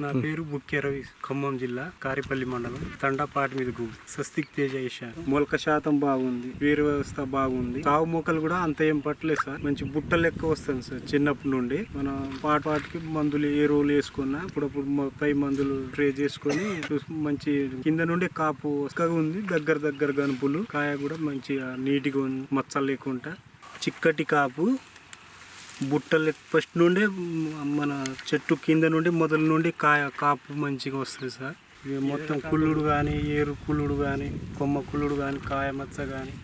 నా పేరు బుక్కే రవి, ఖమ్మం జిల్లా కారిపల్లి మండలం తండాపాటి మీద గుడి. స్వస్తిక్ తేజ వేశాను. మొలక శాతం బాగుంది, వేరు వ్యవస్థ బాగుంది. కావు మొక్కలు కూడా అంత ఏం పట్టలేదు సార్. మంచి బుట్ట లెక్క వస్తుంది సార్. చిన్నప్పటి నుండి మనం పాటికి మందులు ఎరువులు వేసుకున్నా అప్పుడప్పుడు పై మందులు స్ప్రే చేసుకొని మంచి కింద నుండి కాపు ఉంది. దగ్గర గనుపులు, కాయ కూడా మంచిగా నీట్గా ఉంది, మచ్చలు లేకుండా చిక్కటి కాపు. బుట్టలు ఫస్ట్ నుండి మన చెట్టు కింద నుండి మొదలు నుండి కాపు మంచిగా వస్తుంది సార్. ఇవి మొత్తం కుళ్ళుడు కానీ, ఏరు కుళ్ళుడు కానీ, కొమ్మ కుళ్ళుడు కానీ, కాయ మచ్చ కానీ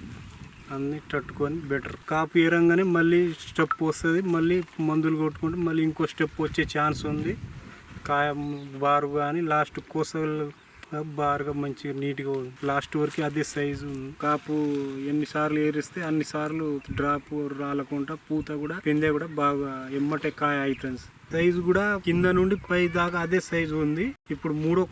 అన్నీ తట్టుకొని బెటర్. కాపు ఏరంగానే మళ్ళీ స్టెప్ వస్తుంది. మళ్ళీ మందులు కొట్టుకుంటే మళ్ళీ ఇంకో స్టెప్ వచ్చే ఛాన్స్ ఉంది. కాయ బారు కానీ లాస్ట్ కోసలు బారుగా మంచిగా నీట్గా లాస్ట్ వరకు అదే సైజు. కాపు ఎన్నిసార్లు ఏరిస్తే అన్నిసార్లు డ్రాప్ రాలకుండా పూత కూడా పిందె కూడా బాగా ఎమ్మటే కాయ అవుతుంది. సైజు కూడా కింద నుండి పై దాకా అదే సైజు ఉంది. ఇప్పుడు మూడో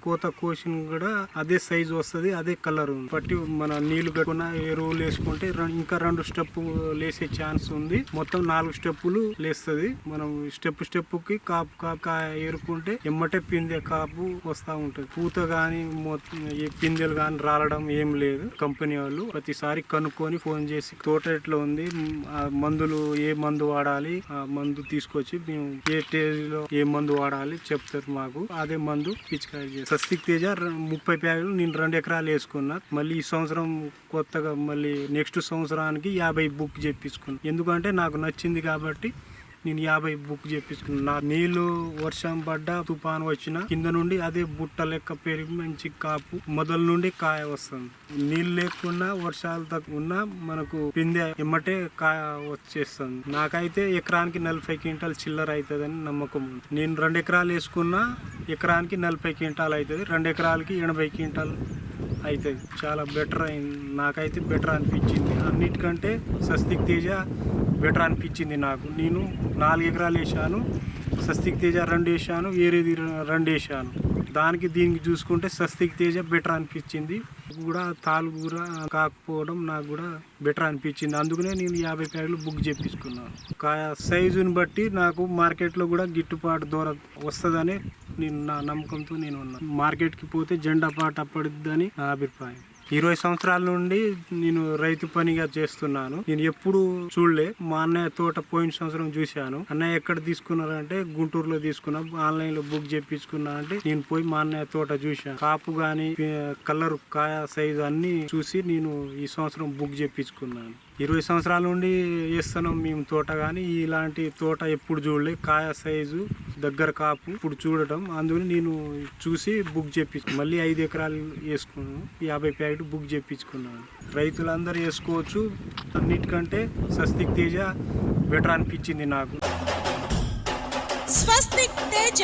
కోత కోసిన కూడా అదే సైజు వస్తుంది, అదే కలర్ ఉంది. బట్టి మన నీళ్లు కట్టుకున్న ఎరువులు వేసుకుంటే ఇంకా 2 స్టెప్ లేసే ఛాన్స్ ఉంది. మొత్తం 4 స్టెప్పులు లేస్తుంది. మనం స్టెప్ కి కాపు కాయ ఏరుకుంటే ఎమ్మటే పిందె కాపు వస్తూ ఉంటుంది. పూత గాని ఈ పిందెలు గాని రాలడం ఏం లేదు. కంపెనీ వాళ్ళు ప్రతిసారి కనుక్కొని ఫోన్ చేసి తోట ఎట్లా ఉంది, మందులు ఏ మందు వాడాలి, ఆ మందు తీసుకొచ్చి మేము ఏ స్టేజ్ లో ఏ మందు వాడాలి చెప్తారు మాకు. అదే మందు పిచికారీ చేస్తాం. స్వస్తిక్ తేజ 30 ప్యాకెట్లు నేను 2 ఎకరాలు వేసుకున్నా. మళ్ళీ ఈ సంవత్సరం కొత్తగా మళ్ళీ నెక్స్ట్ సంవత్సరానికి 50 బుక్ చేపించుకున్నాను. ఎందుకంటే నాకు నచ్చింది కాబట్టి నేను 50 బుక్ చేపించుకున్నాను. నా నీళ్లు వర్షం పడ్డా తుఫాను వచ్చినా కింద నుండి అదే బుట్ట లెక్క పెరిగి మంచి కాపు మొదలు నుండి కాయ వస్తుంది. నీళ్ళు లేకున్నా వర్షాలు తక్కువ ఉన్నా మనకు పిందె ఎమ్మటే కాయ వచ్చేస్తుంది. నాకైతే ఎకరానికి 40 క్వింటాల్ చిల్లర అవుతుందని నమ్మకం ఉంది. నేను 2 ఎకరాలు వేసుకున్నా ఎకరానికి 40 క్వింటాల్ అవుతుంది. 2 ఎకరాలకి 80 క్వింటాల్ అవుతుంది. చాలా బెటర్ అయింది. నాకైతే బెటర్ అనిపించింది. అన్నిటికంటే స్వస్తిక్ తేజ బెటర్ అనిపించింది నాకు. నేను 4 ఎకరాలు వేసాను. స్వస్తిక్ తేజ 2 వేసాను, వేరేది 2 వేసాను. దీనికి చూసుకుంటే స్వస్తిక్ తేజ బెటర్ అనిపించింది. కూడా తాలు కూడా కాకపోవడం నాకు కూడా బెటర్ అనిపించింది. అందుకనే నేను 50 ప్యాకెట్లు బుక్ చేపించుకున్నాను. కాయ సైజుని బట్టి నాకు మార్కెట్లో కూడా గిట్టుబాటు ధర వస్తుందని నా నమ్మకంతో నేను ఉన్నాను. మార్కెట్కి పోతే జెండా పాట పడుద్దని నా అభిప్రాయం. 20 సంవత్సరాల నుండి నేను రైతు పనిగా చేస్తున్నాను. నేను ఎప్పుడు చూడలే. మా అన్నయ్య తోట పోయిన సంవత్సరం చూశాను. అన్నయ్య ఎక్కడ తీసుకున్నారంటే గుంటూరులో తీసుకున్నా. ఆన్లైన్ లో బుక్ చేయించుకున్నా అంటే నేను పోయి మా అన్నయ్య తోట చూశాను. కాపు గాని కలర్, కాయ సైజు అన్ని చూసి నేను ఈ సంవత్సరం బుక్ చేయించుకున్నాను. 20 సంవత్సరాల నుండి వేస్తున్నాం మేము తోట, కానీ ఇలాంటి తోట ఎప్పుడు చూడలే. కాయ సైజు, దగ్గర కాపు ఇప్పుడు చూడటం. అందుకని నేను చూసి బుక్ చేయించు మళ్ళీ 5 ఎకరాలు వేసుకున్నాను. 50 ప్యాకెట్ బుక్ చేయించుకున్నాను. రైతులందరూ వేసుకోవచ్చు. అన్నిటికంటే స్వస్తిక్ తేజ బెటర్ అనిపించింది నాకు. స్వస్తిక్ తేజ.